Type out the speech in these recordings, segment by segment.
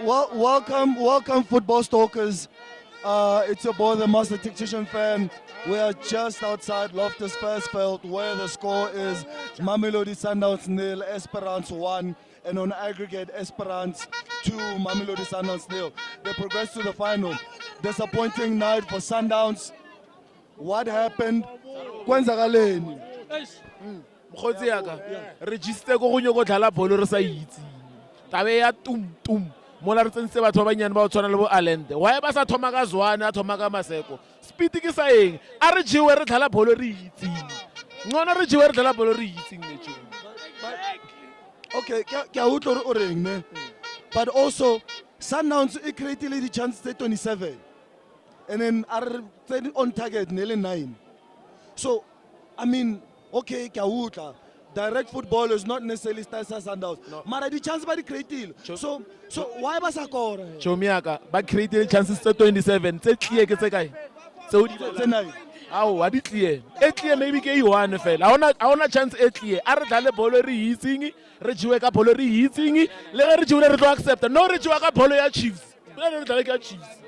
welcome, football stalkers. It's your boy, the Master Tactician fan. We are just outside Loftus Versfeld, where the score is Mamelodi Sundowns nil, Esperance 1, and on aggregate, Esperance 2, Mamelodi Sundowns nil. They progress to the final. Disappointing night for Sundowns. What happened? Kwenzakaleni. Mokgotsi ya ka register go gonyo go dlala bolo re sa itse tabe ya tum mola re tsentse batho ba banyane ba o tshwana le bo Alende why ba sa thoma ka Zwane a thoma ka Maseko speed ke sa eng a re jiwe re dlala bolo re itseng ngwana re jiwe re dlala bolo re itseng metšong. Okay, ke a utlwa o reng ne, but also Sundowns e created the chance 27 and then are on target nearly 9. So I mean, okay, ke a utlwa direct football is not necessarily style Sundowns. No. Mara di chance ba di create. So why ba sa kora? Chomiaka ba create chances 27 tse clear ke tse kae? So di tse 9. Aw wa di clear. E clear maybe ke one fela. A ona chance e clear. A re dlale bolo re hitsing, re jiwe ka bolo re hitsing, le re jiwe re tlo accept. No re jiwa ka bolo ya Chiefs. Le dlale ka Chiefs.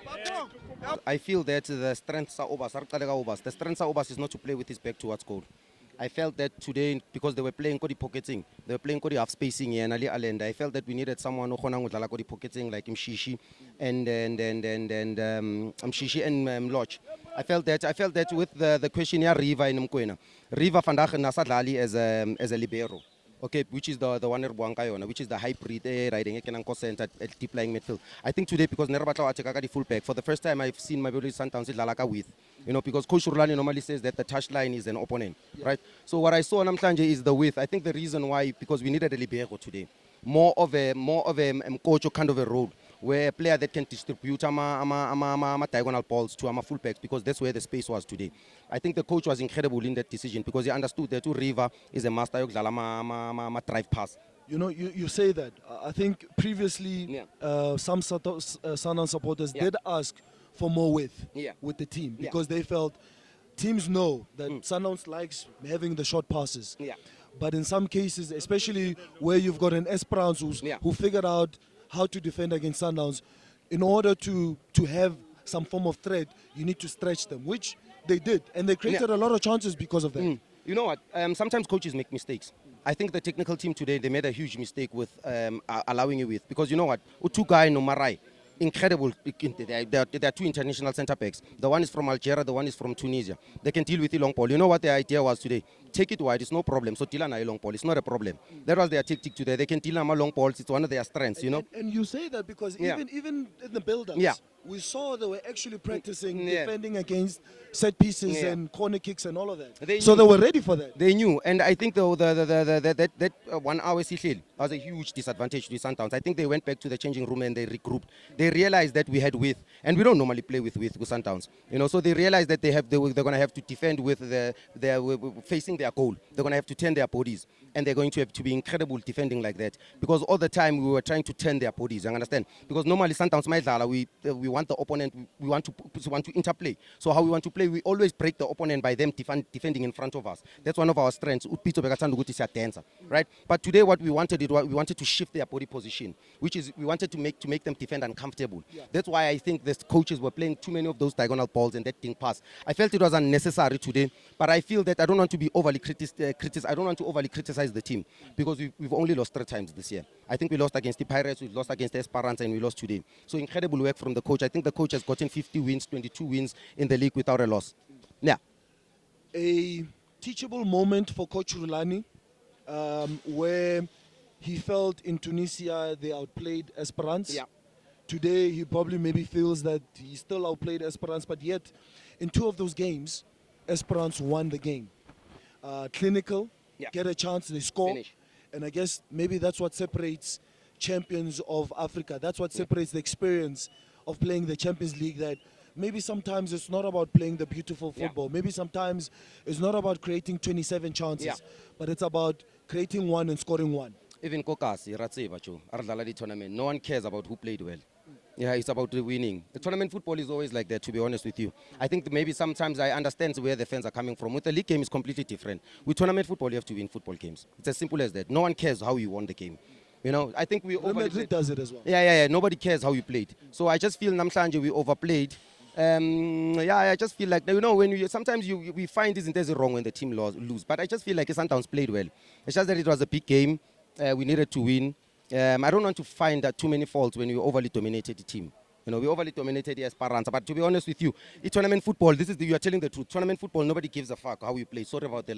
I feel that the strengths are Obas. The strengths are Obas is not to play with his back towards goal. I felt that today, because they were playing Kodi pocketing, they were playing Kodi half spacing here and Ali Alenda. I felt that we needed someone who Kodi pocketing like Mshishi and Mshishi and Loch. I felt that with the question here, Riva in Mkwena. Riva vandaag nasadlali as a libero. Okay, which is the one Buankayona, which is the hybrid riding center at deep lying midfield. I think today, because Nerbatla Achaka the full back, for the first time I've seen my Mamelodi Sundowns Lalaka with. Because Coach Rhulani normally says that the touchline is an opponent, right? So what I saw on Namhlanje is the width. I think the reason why, because we needed a libero today, more of a coach kind of a role, where a player that can distribute diagonal balls to fullbacks, because that's where the space was today. I think the coach was incredible in that decision because he understood that Riva is a master of drive pass. You say that. I think previously some Sundowns supporters did ask for more width with the team because they felt teams know that Sundowns likes having the short passes. But in some cases, especially where you've got an Esperance who figured out how to defend against Sundowns, in order to have some form of threat, you need to stretch them, which they did. And they created a lot of chances because of that. You know what? Sometimes coaches make mistakes. I think the technical team today, they made a huge mistake with allowing you with. Because you know what? Utugai no Marai. Incredible. There are two international centre backs. The one is from Algeria, the one is from Tunisia. They can deal with the long ball. You know what the idea was today? Take it wide, it's no problem. So Tilana long ball, it's not a problem. That was their tactic today. They can deal on long balls. It's one of their strengths, you know. And you say that because even in the build-ups, we saw they were actually practicing defending against set pieces and corner kicks and all of that. They were ready for that. They knew, and I think that 1 hour Sicil was a huge disadvantage to Sundowns. I think they went back to the changing room and they regrouped. They realized that we had width, and we don't normally play with Sundowns. So they realized that they're going to have to defend with facing their goal. They're going to have to turn their bodies, and they're going to have to be incredible defending like that, because all the time we were trying to turn their bodies. You understand? Because normally Sundowns we want the opponent, we want to interplay. So how we want to play, we always break the opponent by them defending in front of us. That's one of our strengths. Right? But today what we wanted we wanted to shift their body position, which is we wanted to make them defend uncomfortable. That's why I think the coaches were playing too many of those diagonal balls and that thing pass. I felt it was unnecessary today, but I feel that I don't want to be overly I don't want to overly criticize the team, because we've only lost 3 times this year. I think we lost against the Pirates, we lost against Esperance, and we lost today. So incredible work from the coach. I think the coach has gotten 50 wins, 22 wins in the league without a loss. Yeah. A teachable moment for Coach Rhulani, where he felt in Tunisia they outplayed Esperance. Yeah. Today he probably maybe feels that he still outplayed Esperance, but yet in 2 of those games, Esperance won the game. Clinical, get a chance, they score. Finish. And I guess maybe that's what separates champions of Africa. That's what separates the experience of playing the Champions League, that maybe sometimes it's not about playing the beautiful football. Maybe sometimes it's not about creating 27 chances, but it's about creating 1 and scoring 1. Even Kokasi, Ratseva, tournament, no one cares about who played well. Yeah, it's about the winning. The tournament football is always like that, to be honest with you. I think maybe sometimes I understand where the fans are coming from. With the league game, it's completely different. With tournament football, you have to win football games. It's as simple as that. No one cares how you won the game. You know, I think we Real Madrid does it as well. Yeah. Nobody cares how you played. So I just feel namhlanje we overplayed. I just feel like, you know, when we find this is wrong when the team lose. But I just feel like Sundowns played well. It's just that it was a big game. We needed to win. I don't want to find too many faults when we overly dominated the team. You know, we overly dominated ES Tunis. But to be honest with you, it's tournament football. You are telling the truth. Tournament football, nobody gives a fuck how you play. Sorry about the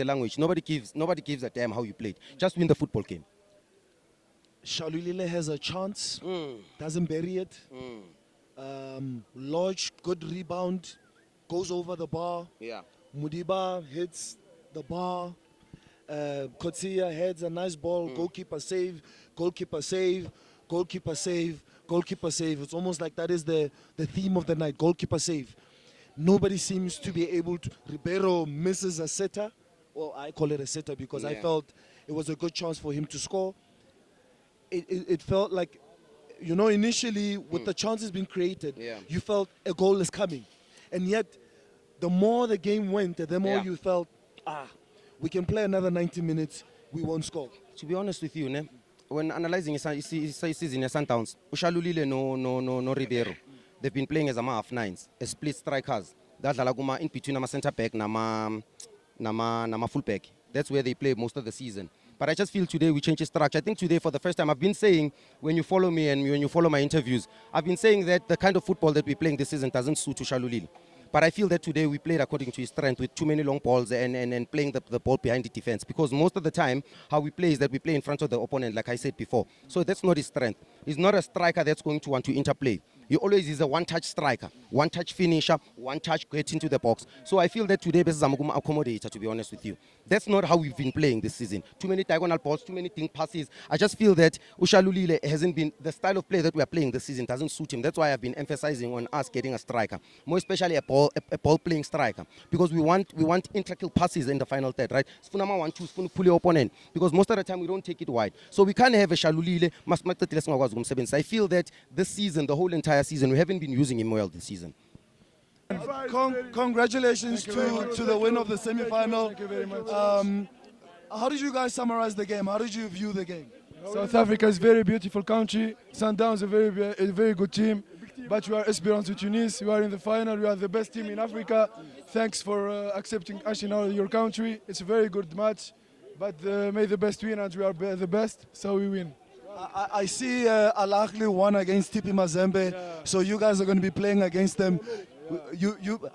language. Nobody gives a damn how you played. Just win the football game. Shalulile has a chance, doesn't bury it. Lodge, good rebound, goes over the bar. Yeah. Mudiba hits the bar. Kotsia heads a nice ball. Goalkeeper save, goalkeeper save, goalkeeper save, goalkeeper save. It's almost like that is the theme of the night, goalkeeper save. Nobody seems to be able to. Ribeiro misses a setter. Well, I call it a setter because I felt it was a good chance for him to score. It felt like, you know, initially with the chances being created, you felt a goal is coming. And yet, the more the game went, the more you felt, we can play another 90 minutes, we won't score. To be honest with you, when analyzing season in Sundowns, Ushalulile no Ribeiro. They've been playing as a half nines, as split strikers. That's in between a centre back nama full back. That's where they play most of the season. But I just feel today we changed the structure. I think today for the first time, I've been saying, when you follow me and when you follow my interviews, I've been saying that the kind of football that we're playing this season doesn't suit Ushalulile. But I feel that today we played according to his strength with too many long balls and playing the ball behind the defense. Because most of the time, how we play is that we play in front of the opponent, like I said before. So that's not his strength. He's not a striker that's going to want to interplay. He always is a one-touch striker, one-touch finisher, one-touch get into the box. So I feel that today this is a accommodator, to be honest with you. That's not how we've been playing this season. Too many diagonal balls, too many think passes. I just feel that Ushalulile hasn't been, the style of play that we are playing this season doesn't suit him. That's why I've been emphasizing on us getting a striker, more especially a ball-playing striker, because we want intricate passes in the final third, right? Sfunama want to pull your opponent, because most of the time we don't take it wide. So we can't have a Shalulile. I feel that this season, the whole entire season, we haven't been using him well this season. Congratulations to the win of the semi-final. Thank you very much. How did you guys summarize the game? How did you view the game? South Africa is a very beautiful country. Sundowns is a very good team. But we are Esperance Tunis. We are in the final. We are the best team in Africa. Thanks for accepting us in your country. It's a very good match. But may the best win, and we are the best, so we win. I see Al Ahly won against TP Mazembe, so you guys are going to be playing against them.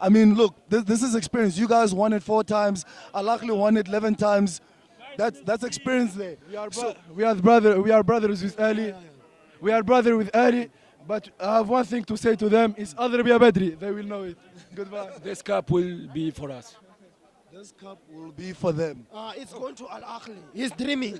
I mean, look, this is experience. You guys won it 4 times. Al Ahly won it 11 times. That's experience there. We are brothers with Ali. We are brothers with Ali. But I have one thing to say to them: is Adribia Badri. They will know it. Goodbye. This cup will be for us. This cup will be for them. It's going to Al Ahly. He's dreaming.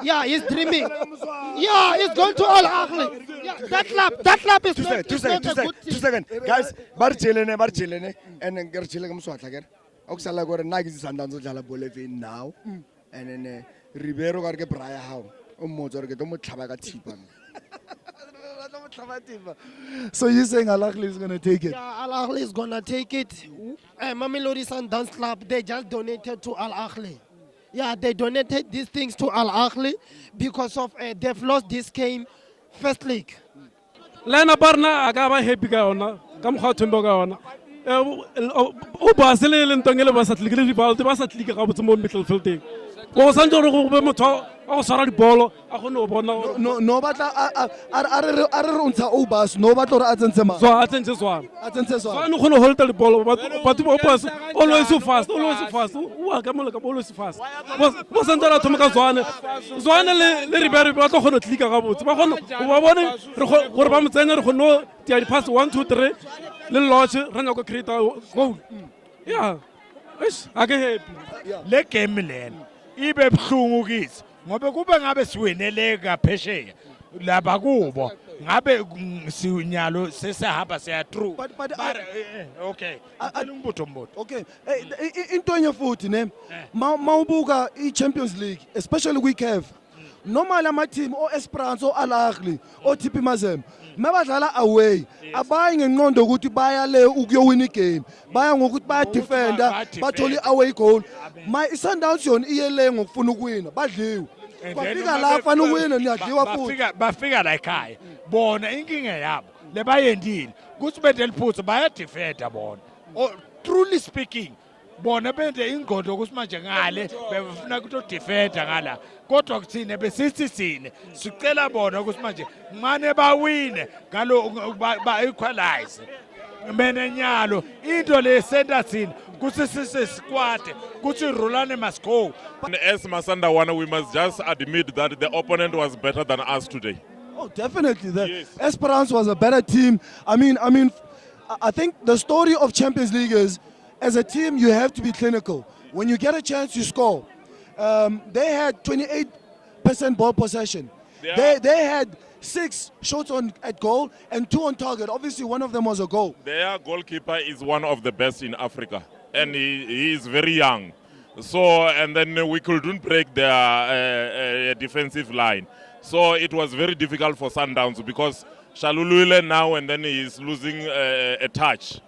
He's dreaming. It's going to Al Ahly. That club is not a good team. 2 seconds. Guys, bar chilene, and then gerchile kam swatla ker. Oksala gore na ke Sundowns o dlala ball fin now. And then Ribeiro ka re ke braya hao. O mmotsa re ke to mo tlhaba ka thipa. So you're saying Al Ahly is going to take it? Al Ahly is going to take it. Mamelodi Sundowns Club, they just donated to Al Ahly. They donated these things to Al Ahly because of they've lost this game first league. Lena Barna agaba happy ka ona. Kam kha thumbo ka ona. O basile le ntongele ba satlikile di ball, ba satlika ka botse mo midfield. Go sanjo re go be motho o sara di ball a go no bona. No batla a re rontsha Obas no batla re a tsentse ma. So a tsentse Zwane. Zwane go no hold the ball but Obas always so fast. O ka mo le ka always fast. Bo sanjo ra thoma ka Zwane le Ribeiro ba tlo go no tlika ka botse. Ba go ba bone re go ba motsenya re go no tia di pass 1 2 3 le Lodge re nyaka create goal. Eish ake happy. Le game lena ibe bhlungu kithi ngobe kube ngabe siwenele kaphesheya lapha kubo ngabe sinyalo sesahamba siya through but okay umbutho okay into enye futhi ne mawubuka iChampions League especially we have normal ama team o Esperance o Al Ahly o TP Mazembe mabadlala away abayi ngenqondo ukuthi baya le ukuyowina igame baya ngokuthi baya defender batholi away goal my Sundowns yona iyele ngokufuna ukuwina badliwe And then Bafika la fana uwina niyadliwa futhi. bafika la ekhaya bona inkinga yabo lebayendile kuthi bende liphutha bayadefenda bona. Truly speaking bona bende ingqondo ukuthi manje ngale befuna ukutodefenda ngala kodwa kuthina besithi sine sicela bona ukuthi manje mane bawine ngalo ba equalize mina nyalo into le senda thina kuthi sisesquad kuthi Rhulani must go. As Masanda, we must just admit that the opponent was better than us today. Oh, definitely. The Esperance was a better team. I think the story of Champions League is, as a team, you have to be clinical. When you get a chance, you score. They had 28% ball possession. They had 6 shots at goal and 2 on target. Obviously, one of them was a goal. Their goalkeeper is one of the best in Africa, and he is very young. So, and then we couldn't break their defensive line. So it was very difficult for Sundowns because Shalulule now and then he is losing a touch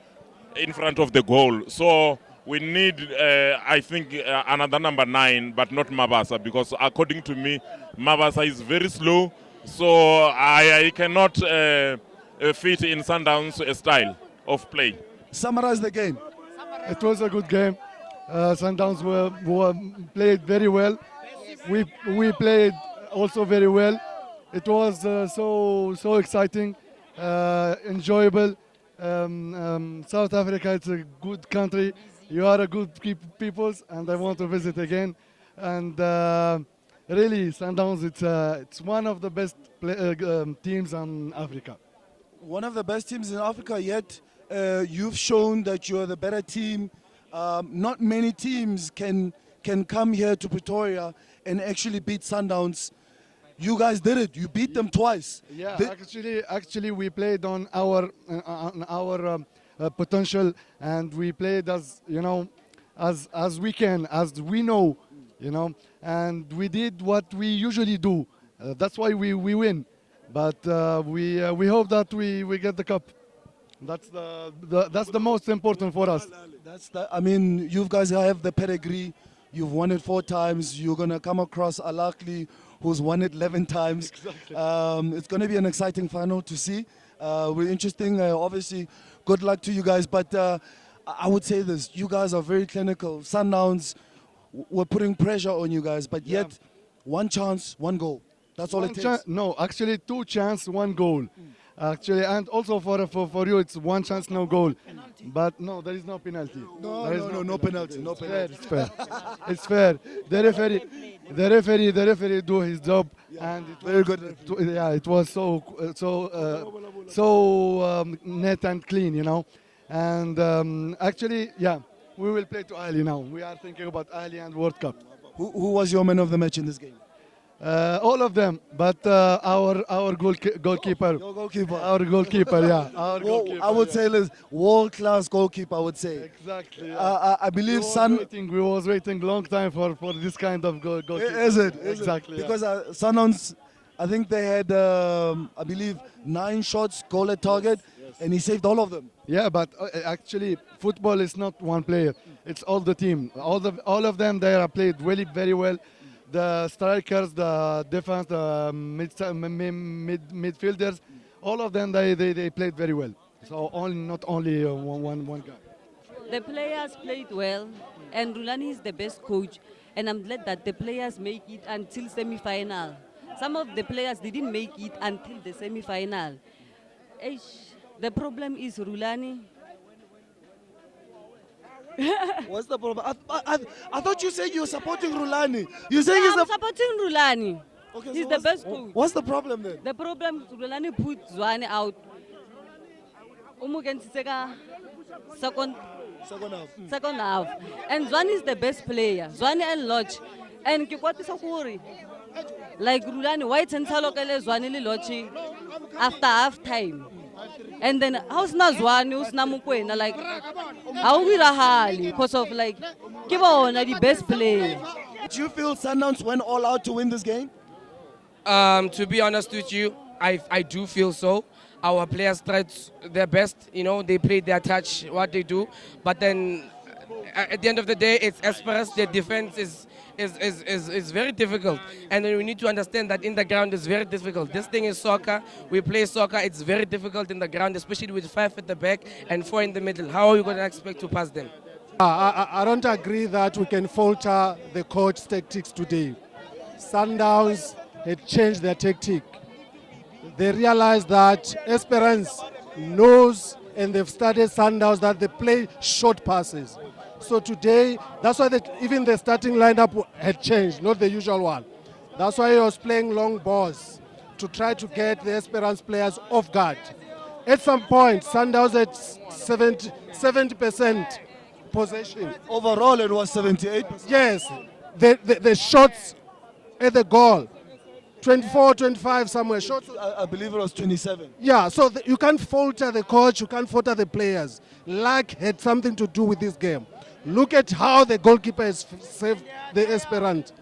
in front of the goal. So we need, I think, another number 9, but not Mabasa, because according to me, Mabasa is very slow. So I cannot fit in Sundowns' style of play. Summarize the game. It was a good game. Sundowns were played very well. We played also very well. It was so exciting, enjoyable. South Africa, it's a good country. You are a good peoples, and I want to visit again. And really, Sundowns, it's one of the best teams in Africa. One of the best teams in Africa, yet you've shown that you're the better team. Not many teams can come here to Pretoria and actually beat Sundowns. You guys did it. You beat them twice. Yeah, actually, we played on our potential, and we played as as we can, as we know, and we did what we usually do. That's why we win. But we hope that we get the cup. That's the most important for us. You guys have the pedigree. You've won it 4 times. You're gonna come across Al-Ahly, who's won it 11 times. Exactly. It's gonna be an exciting final to see. We're interesting. Obviously, good luck to you guys. But I would say this: you guys are very clinical. Sundowns were putting pressure on you guys, but yet 1 chance, 1 goal. That's all it takes. No, actually 2 chances, 1 goal. Actually, and also for you, it's 1 chance, no goal. But no, there is no penalty. No penalty. No penalty. It's fair. It's fair. The referee do his job, and it Very good. Yeah, it was so net and clean, And actually, yeah, we will play to Ahly now. We are thinking about Ahly and World Cup. Who was your man of the match in this game? All of them, but our goalkeeper. Your goalkeeper. Our goalkeeper, yeah. Our goalkeeper, I would say, world-class goalkeeper, I would say. Exactly. Yeah. I believe We was waiting long time for this kind of goalkeeper. Is it? Exactly. Yeah. Because Sundowns, I think they had, I believe, 9 shots, goal at target, and he saved all of them. Yeah, but actually, football is not one player. It's all the team. All of them, they are played really very well. The strikers, the defense, the midfielders, all of them, they played very well. So not only one guy. The players played well, and Rhulani is the best coach. And I'm glad that the players make it until semi-final. Some of the players didn't make it until the semi-final. The problem is Rhulani. What's the problem? I thought you said you were supporting Rhulani. You saying I'm supporting Rhulani. Okay, He's so the best coach. What's the problem then? The problem, Rhulani put Zwane out. Second half. And Zwane is the best player. Zwane and Lodge. And Kikwati Sakuri. Like Rhulani, why Tenshalokele Zwane li Lodge after half time? And then how's na Zwane, how's na Mukwena? Like, how we rahali? Because of like, give on the best player. Do you feel Sundowns went all out to win this game? To be honest with you, I do feel so. Our players tried their best, they played their touch, what they do. But then at the end of the day, it's Esperance. Their defense is is very difficult. And then we need to understand that in the ground is very difficult. This thing is soccer. We play soccer. It's very difficult in the ground, especially with 5 at the back and 4 in the middle. How are you going to expect to pass them? I don't agree that we can falter the coach's tactics today. Sundowns had changed their tactic. They realized that Esperance knows, and they've started Sundowns, that they play short passes. So today, that's why even the starting lineup had changed, not the usual one. That's why he was playing long balls to try to get the Esperance players off guard. At some point, Sundowns had 70% possession. Overall, it was 78%. Yes, the shots at the goal, 24, 25 somewhere. Shots. I believe it was 27. Yeah, so you can't falter the coach, you can't falter the players. Luck had something to do with this game. Look at how the goalkeeper has saved the Esperant.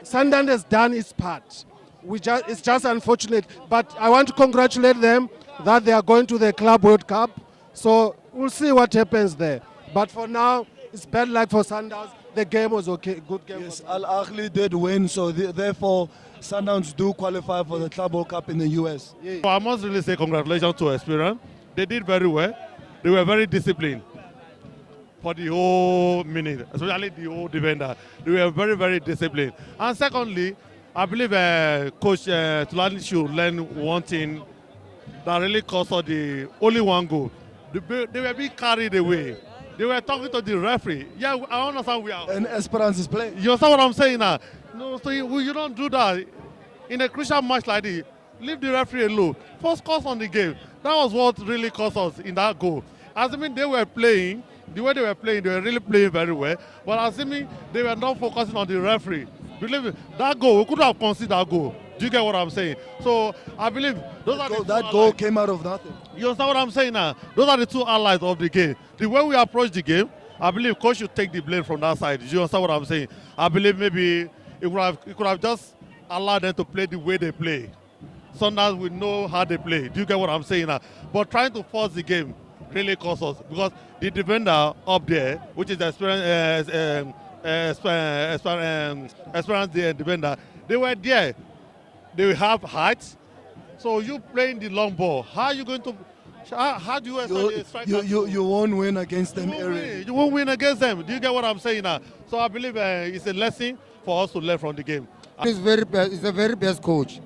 Sundowns has done its part. It's just unfortunate, but I want to congratulate them that they are going to the Club World Cup. So we'll see what happens there. But for now, it's bad luck for Sundowns. The game was okay, good game. Yes, Al Ahly did win, so therefore Sundowns do qualify for the Club World Cup in the US. Yeah. Well, I must really say congratulations to Esperance. They did very well. They were very disciplined for the whole minute, especially the whole defender. They were very, very disciplined. And secondly, I believe Coach Rhulani should learn one thing that really cost us the only one goal. They were being carried away. They were talking to the referee. Yeah, I understand we are. And Esperance is playing. You understand what I'm saying now? No, so you don't do that. In a crucial match like this, leave the referee alone. Focus on the game. That was what really cost us in that goal. Assuming they were playing, the way they were really playing very well. But assuming they were not focusing on the referee. Believe me, that goal, we could have conceded that goal. Do you get what I'm saying? So I believe that goal came out of nothing. You understand what I'm saying now? Those are the two allies of the game. The way we approach the game, I believe coach should take the blame from that side. Do you understand what I'm saying? I believe maybe it could have just allowed them to play the way they play. Sundowns will know how they play. Do you get what I'm saying now? But trying to force the game really costs us because the defender up there, which is the Esperance defender, they were there. They have height. So you playing the long ball. How are you going to? How do you expect a striker? You won't win against them, Eric. You won't win against them. Do you get what I'm saying now? So I believe it's a lesson for us to learn from the game. He's a very best coach.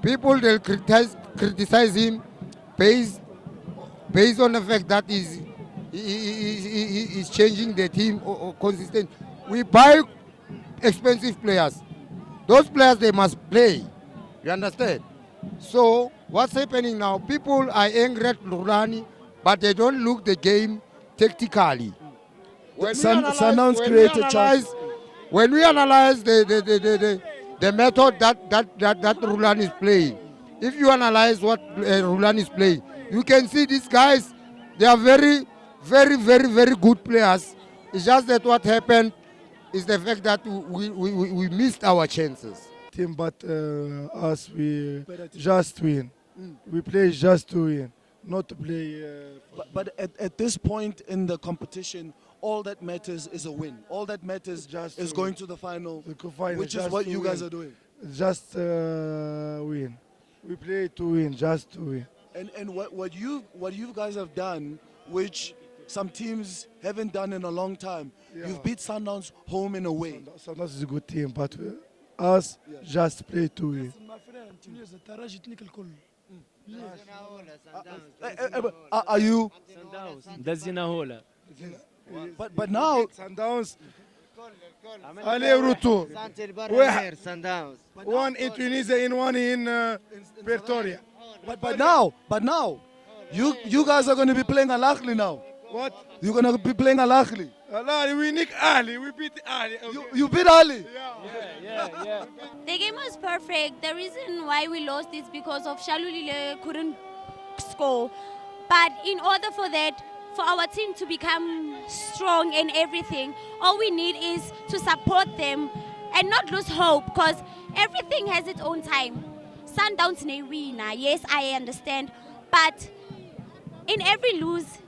People they'll criticize him based on the fact that he's changing the team or consistent. We buy expensive players. Those players they must play. You understand? So what's happening now? People are angry at Rhulani, but they don't look the game tactically. When we analyze the method that Rhulani is playing, if you analyze what Rhulani is playing, you can see these guys, they are very, very, very, very good players. It's just that what happened is the fact that we missed our chances. Team, but us, we just win. We play just to win, not to play. But at this point in the competition, all that matters is a win. All that matters is going to the final, which is what you guys are doing. Just win. We play to win, just to win. And what you guys have done, which some teams haven't done in a long time, you've beat Sundowns home and away. Sundowns is a good team, but us just play to win. Are you? But now Sundowns. Allez retour. One in Tunisia and one in Pretoria. But now, you guys are going to be playing Al Ahly now. What? You're going to be playing Al Ahly. Al Ahly, we nick Ali. We beat Ali. Okay. You beat Ali. Yeah. The game was perfect. The reason why we lost is because of Shalulile couldn't score. But in order for that, for our team to become strong and everything, all we need is to support them and not lose hope, because everything has its own time. Sundowns may win, yes, I understand, but in every lose,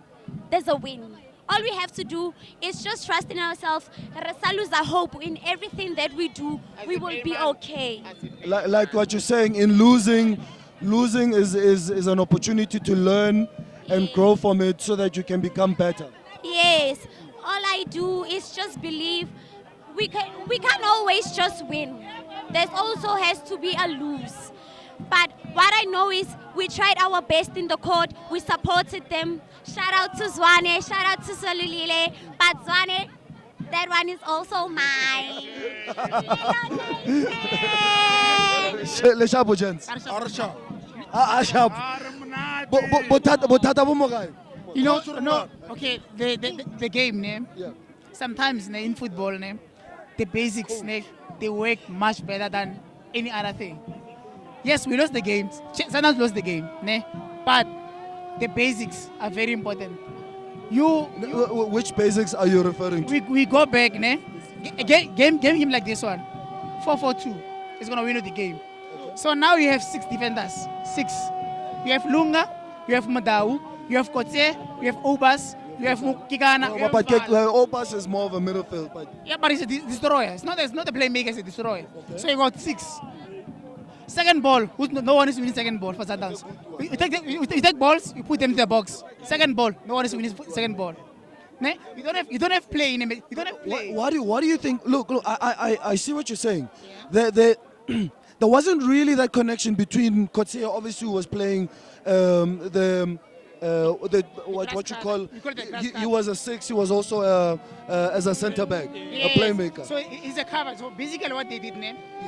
there's a win. all we have to do is just trust in ourselves. Resaluza hope in everything that we do. We will be okay. Like what you're saying, in losing is an opportunity to learn and grow from it so that you can become better. Yes, all I do is just believe we can't always just win. There also has to be a lose. But what I know is we tried our best in the court. We supported them. Shout out to Zwane, shout out to Solulile. But Zwane, that one is also mine. Le Shabo gents. Ashab. Botata bo mo kae? You know, no, okay, the game name. Yeah. Sometimes in football name, the basics name, they work much better than any other thing. Yes, we lost the game. Sundowns lost the game, ne? But the basics are very important. Which basics are you referring to? We go back, ne? Game like this one, 4-4-2. It's gonna win the game. Okay. So now you have 6 defenders. 6. You have Lunga, you have Madau, you have Kote, you have Obas, you have Kikana. No, but Obas is more of a midfield. But yeah, but it's a destroyer. It's not a playmaker, it's a destroyer. Okay. So you got 6. Second ball, no one is winning second ball for Sundowns. We take balls, you put them in the box. Second ball, no one is winning second ball. Ne? You don't have play in a, you don't have play. What do you think? Look, I see what you're saying. Yeah. There wasn't really that connection between Kotse, obviously, who was playing what you call. He was a 6. He was also as a centre back, a playmaker. So he's a cover. So basically, what they did,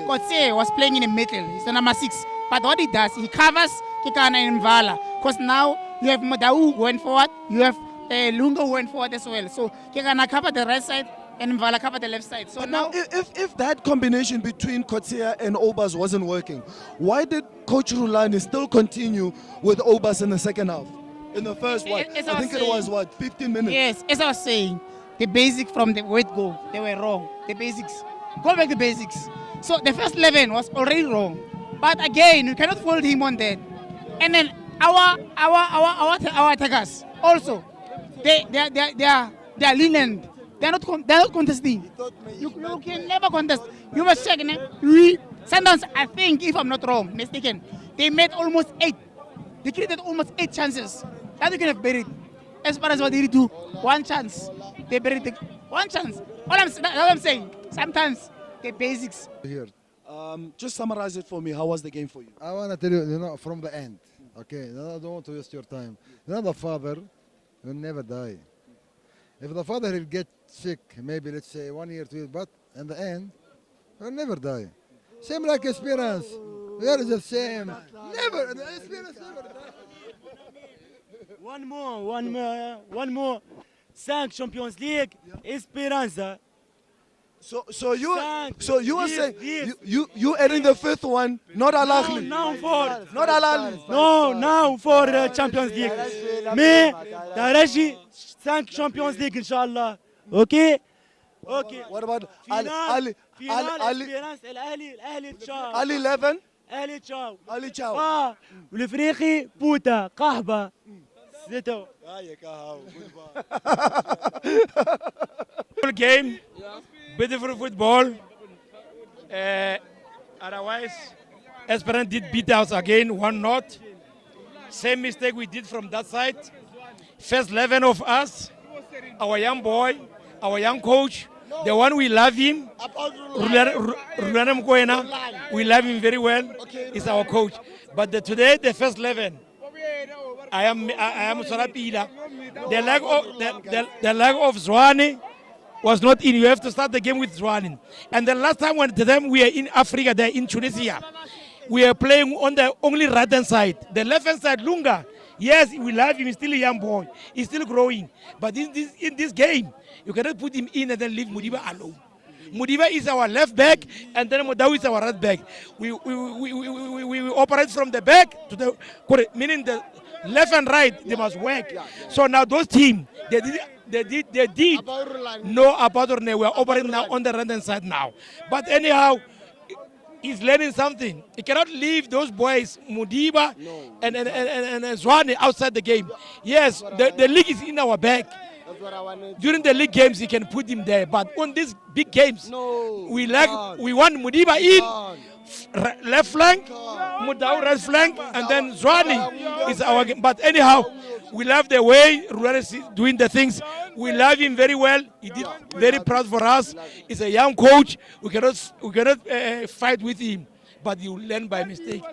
Kotse was playing in the middle. He's the number 6. But what he does, he covers Kikana and Mvala. Because now you have Madau going forward. You have Lunga went forward as well. So Kikana cover the right side and Mvala cover the left side. So but now, if that combination between Kotsea and Obas wasn't working, why did Coach Rhulani still continue with Obas in the second half? In the first, I think it was 15 minutes? Yes, as I was saying, the basics from the word go, they were wrong. The basics. Go back to basics. So the first 11 was already wrong. But again, you cannot fault him on that. And then our attackers also, they are lenient. They're not contesting. You can never contest. You must check. Sundowns, I think, if I'm not wrong, mistaken, they made almost 8. They created almost 8 chances. That you can have buried. As far as what they do, 1 chance. They buried 1 chance. That's what I'm saying. Sometimes the basics. Here. Just summarize it for me. How was the game for you? I want to tell you, from the end. Okay, I don't want to waste your time. The father will never die. If the father will get sick, maybe let's say 1 year, 2 years, but in the end, he'll never die. Same like experience. We are the same. Never. The experience never die. One more. 5 Champions League, Esperanza. So you were saying you adding the 5th one, not Al Ahly. Not Al Ahly. No, now for Champions League. Mais Taraji 5 Champions League inshallah. Okay. What about Ali? Esperance الأهلي تشاو. Ali 11? أهلي تشاو. Ali ciao. والإفريقي بوتا قهبة. زيتو. Game. Beautiful football. Otherwise, Esperance did beat us again, 1-0. Same mistake we did from that side. First 11 of us, our young boy, our young coach, the one we love him, Rhulani Mkwena, we love him very well. He's our coach. But today, the first 11, I am Sorapila. The leg of Zwane was not in. You have to start the game with Zwane. And the last time when we were in Africa, there in Tunisia, we are playing on the only right hand side. The left hand side, Lunga. Yes, we love him. He's still a young boy. He's still growing. But in this game, you cannot put him in and then leave Mudiba alone. Mudiba is our left back, and then Modawi is our right back. We operate from the back to the correct, meaning the left and right. They must work. So now those teams, they did know about Rhulani. We are operating now on the right hand side now. But anyhow, he's learning something. He cannot leave those boys, Mudiba and Zwane, outside the game. Yes, the league is in our back. During the league games, he can put him there. But on these big games, we want Mudiba in, left flank, Mudau right flank, and then Zwane is our game. But anyhow, we love the way Rhulani is doing the things. We love him very well. He did very proud for us. He's a young coach. We cannot fight with him, but you learn by mistake.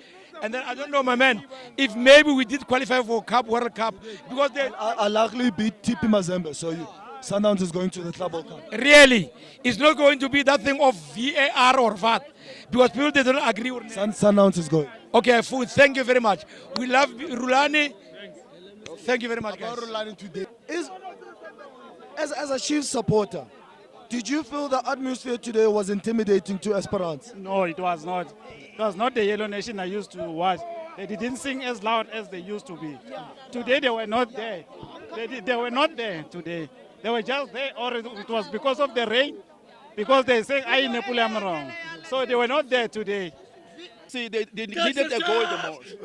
And then I don't know, my man, if maybe we did qualify for World Cup, because they Al-Ahly beat TP Mazembe, so Sundowns is going to the Club World Cup. Really, it's not going to be that thing of VAR or VAT, because people they don't agree with Sundowns is going. Okay, food. Thank you very much. We love Rhulani. Thank you very much, guys. Rhulani today. As a Chiefs supporter, did you feel the atmosphere today was intimidating to Esperance? No, it was not. It was not the Yellow Nation I used to watch. They didn't sing as loud as they used to be. Today they were not there. They were not there today. They were just there, or it was because of the rain, because they say I Nepal am wrong. So they were not there today. See, they needed a goal the most.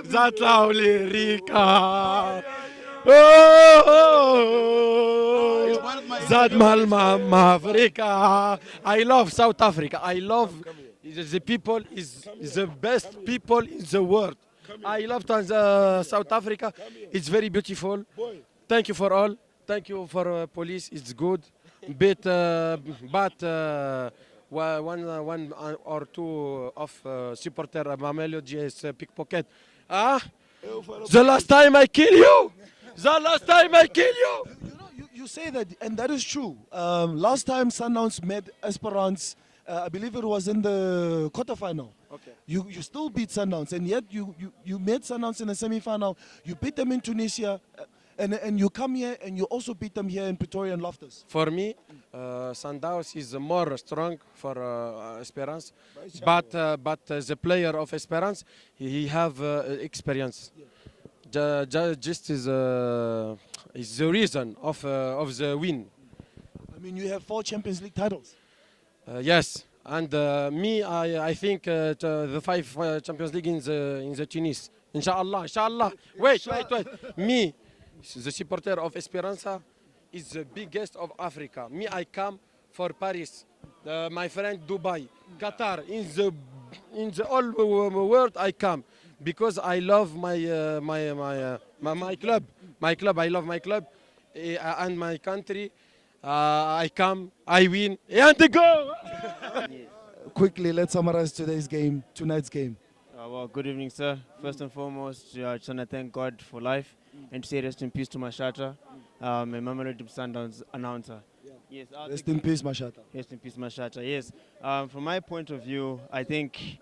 Zatlauli Rika. Zadmal Mavrika. I love South Africa. I love the people is the best people in the world. I love South Africa. It's very beautiful. Thank you for all. Thank you for police. It's good. But one or two of supporter Mamelodi is pickpocket. The last time I kill you. The last time I kill you. You say that, and that is true. Last time Sundowns met Esperance, I believe it was in the quarterfinal. Okay. You still beat Sundowns, and yet you met Sundowns in the semi-final. You beat them in Tunisia, and you come here and you also beat them here in Pretoria and Loftus. For me, Sundowns is more strong for Esperance, but the player of Esperance he have experience. Just is the reason of the win. I mean, you have 4 Champions League titles. Yes, and me, I think the 5 Champions League in the Tunis. Inshallah. Wait. Me, the supporter of Esperança, is the biggest of Africa. Me, I come for Paris. My friend Dubai, Qatar, in the whole world I come because I love my club. I love my club and my country. I come, I win, and to go. Quickly, let's summarize tonight's game. Well, good evening, sir. First and foremost, I just want to thank God for life and to say rest in peace to Mashata, a Mamelodi Sundowns announcer. Yes, Rest in peace, Mashata. Rest in peace, Mashata. Yes. From my point of view, I think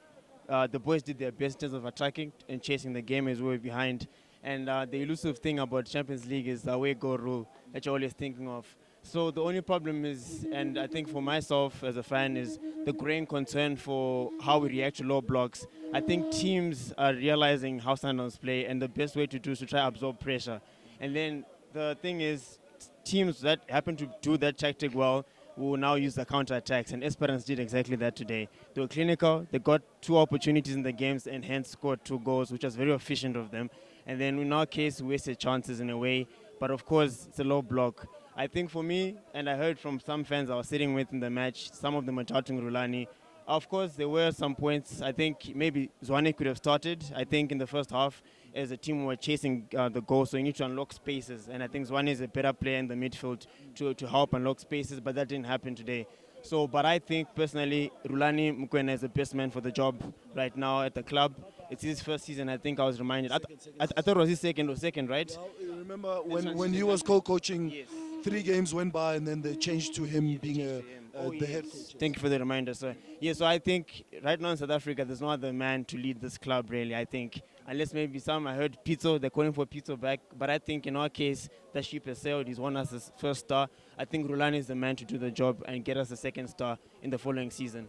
the boys did their best in terms of attacking and chasing the game as we were behind. And the elusive thing about Champions League is the away goal rule that you're always thinking of. So the only problem is, and I think for myself as a fan, is the growing concern for how we react to low blocks. I think teams are realizing how Sundowns play, and the best way to do is to try to absorb pressure. And then the thing is, teams that happen to do that tactic well will now use the counter-attacks, and Esperance did exactly that today. They were clinical, they got 2 opportunities in the games, and hence scored 2 goals, which was very efficient of them. And then in our case, we wasted chances in a way, but of course, it's a low block. I think for me, and I heard from some fans I was sitting with in the match, some of them were doubting Rhulani. Of course, there were some points. I think maybe Zwane could have started. I think in the first half, as a team, we were chasing the goal, so you need to unlock spaces. And I think Zwane is a better player in the midfield to help unlock spaces, but that didn't happen today. So, but I think personally, Rhulani Mukwena is the best man for the job right now at the club. It's his first season. I think I was reminded. I thought it was his second, right? Well, you remember when he was co-coaching, yes. 3 games went by and then they changed to him being the head coach. Thank you for the reminder, sir. Yeah, so I think right now in South Africa, there's no other man to lead this club, really, I think. Unless maybe some, I heard Pizzo, they're calling for Pizzo back. But I think in our case, the ship has sailed. He's won us his first star. I think Rhulani is the man to do the job and get us a second star in the following season.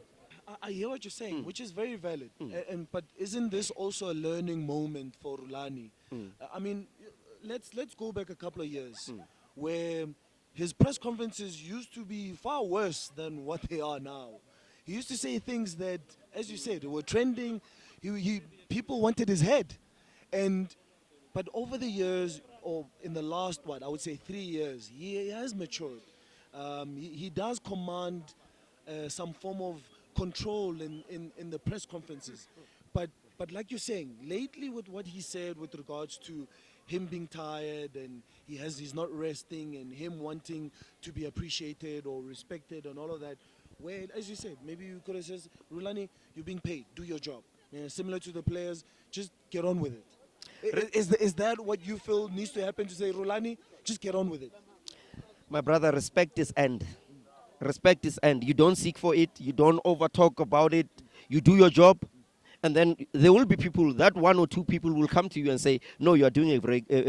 I hear what you're saying, which is very valid. But isn't this also a learning moment for Rhulani? I mean, let's go back a couple of years where his press conferences used to be far worse than what they are now. He used to say things that, as you said, were trending. People wanted his head. But over the years, or in the last, what, I would say 3 years, he has matured. He does command some form of control in the press conferences. But like you're saying, lately with what he said with regards to him being tired and he's not resting and him wanting to be appreciated or respected and all of that, where, as you said, maybe you could have said, Rhulani, you're being paid, do your job. Similar to the players, just get on with it. Is that what you feel needs to happen, to say, Rhulani, just get on with it? My brother, respect is end. Respect is end. You don't seek for it. You don't over talk about it. You do your job. And then there will be people, that 1 or 2 people will come to you and say, no, you are doing a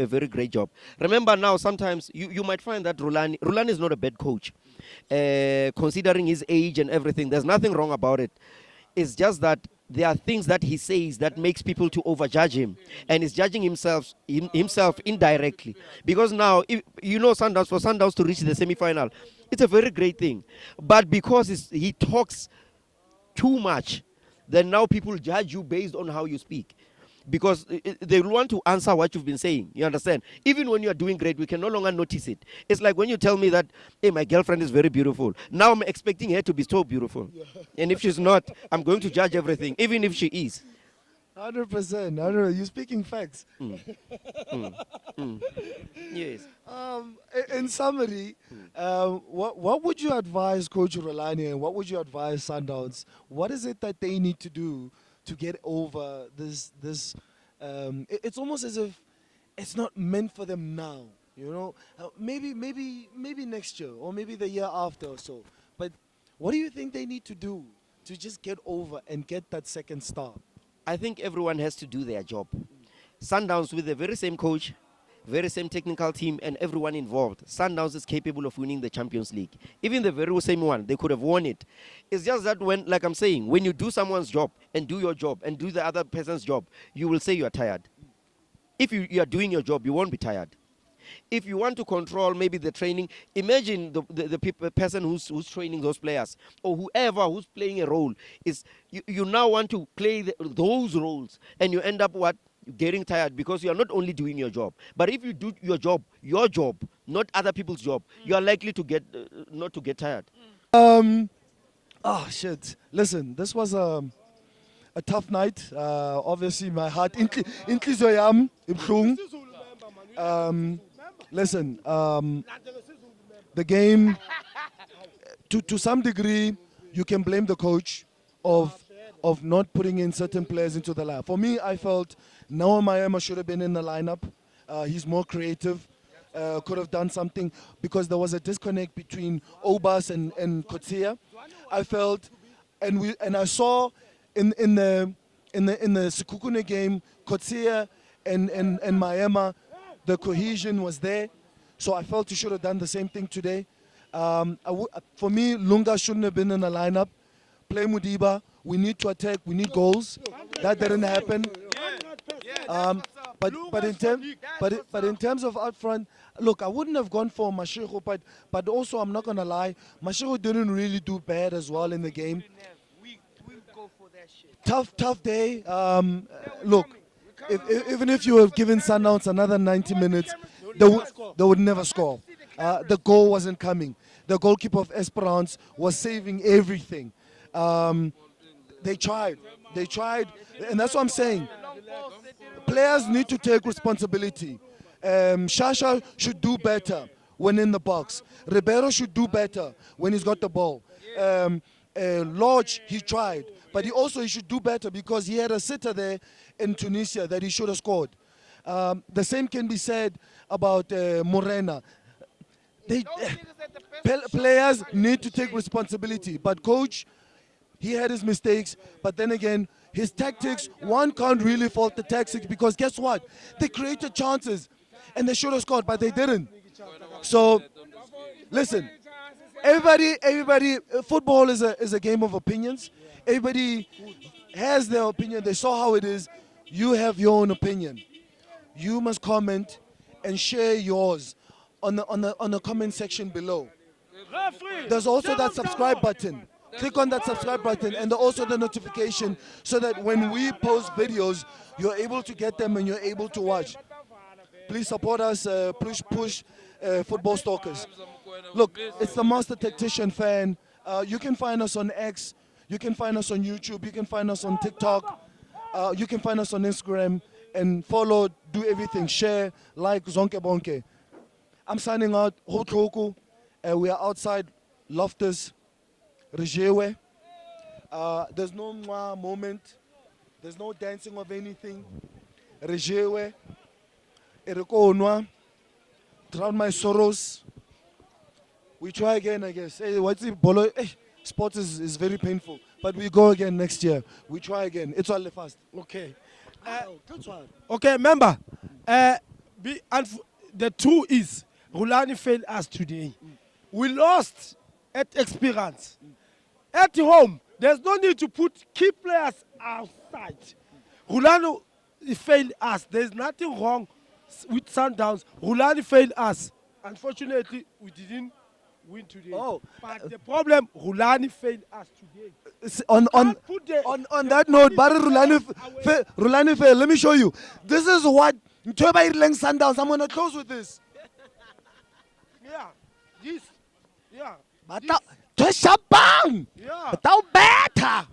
very great job. Remember now, sometimes you might find that Rhulani is not a bad coach. Considering his age and everything, there's nothing wrong about it. It's just that there are things that he says that makes people to overjudge him. And he's judging himself indirectly. Because now, if, Sundowns, for Sundowns to reach the semi-final, it's a very great thing. But because he talks too much, then now people judge you based on how you speak. Because they want to answer what you've been saying. You understand? Even when you are doing great, we can no longer notice it. It's like when you tell me that, hey, my girlfriend is very beautiful. Now I'm expecting her to be so beautiful. And if she's not, I'm going to judge everything, even if she is. 100%. You're speaking facts. Yes. In summary, what would you advise Coach Rhulani and what would you advise Sundowns? What is it that they need to do to get over this? It's almost as if it's not meant for them now. Maybe next year or maybe the year after or so. But what do you think they need to do to just get over and get that second star? I think everyone has to do their job. Sundowns, with the very same coach, very same technical team, and everyone involved, Sundowns is capable of winning the Champions League. Even the very same one, they could have won it. It's just that when, like I'm saying, when you do someone's job and do your job and do the other person's job, you will say you are tired. If you are doing your job, you won't be tired. If you want to control maybe the training, imagine the person who's training those players or whoever who's playing a role is you now want to play those roles and you end up getting tired because you are not only doing your job, but if you do your job, not other people's job, you are likely to get not to get tired. Shit. Listen, this was a tough night. Obviously, my heart inhliziyo yami ibuhlungu. Listen, the game, to some degree, you can blame the coach of not putting in certain players into the lineup. For me, I felt Noah Mayema should have been in the lineup. He's more creative, could have done something because there was a disconnect between Obas and Kotia. I felt, and I saw in the Sekhukhune game, Kotia and Mayema, the cohesion was there. So I felt he should have done the same thing today. For me, Lunga shouldn't have been in the lineup. Play Mudiba. We need to attack. We need goals. That didn't happen. But in terms of out front, look, I wouldn't have gone for Mashego, but also I'm not gonna lie, Mashego didn't really do bad as well in the game. Tough day. Look, even if you have given Sundowns another 90 minutes, they would never score. The goal wasn't coming. The goalkeeper of Esperance was saving everything. They tried, and that's what I'm saying. Players need to take responsibility. Shasha should do better when in the box. Ribeiro should do better when he's got the ball. Lodge, he tried, but he should do better because he had a sitter there in Tunisia that he should have scored. The same can be said about Morena. Players need to take responsibility, but coach, he had his mistakes, but then again, his tactics, one can't really fault the tactics because guess what? They created chances and they should have scored, but they didn't. So, listen, everybody, football is a game of opinions. Everybody has their opinion. They saw how it is. You have your own opinion. You must comment and share yours on the comment section below. There's also that subscribe button. click on that subscribe button and also the notification so that when we post videos, you're able to get them and you're able to watch. Please support us, push Football Stalkers. Look, it's the Master Tactician fan. You can find us on X, you can find us on YouTube, you can find us on TikTok, you can find us on Instagram, and follow, do everything, share, like, zonke bonke. I'm signing out, Hotroku. We are outside Loftus, Rejewe. There's no mwah moment, there's no dancing of anything. Rejewe, Eriko Onwa, drown my sorrows. We try again, I guess. Hey, what's it, Bolo? Hey, sports is very painful, but we go again next year. We try again. It's all fast. Okay. Okay, remember, the two is Rhulani failed us today. We lost at experience. At home, there's no need to put key players outside. Rhulani failed us. There's nothing wrong with Sundowns. Rhulani failed us. Unfortunately, we didn't win today. But the problem, Rhulani failed us today. On that note, Barry Rhulani failed. Let me show you. This is what Ntoba Irleng Sundowns. I'm gonna close with this. Yeah. This. Yeah. But now, better.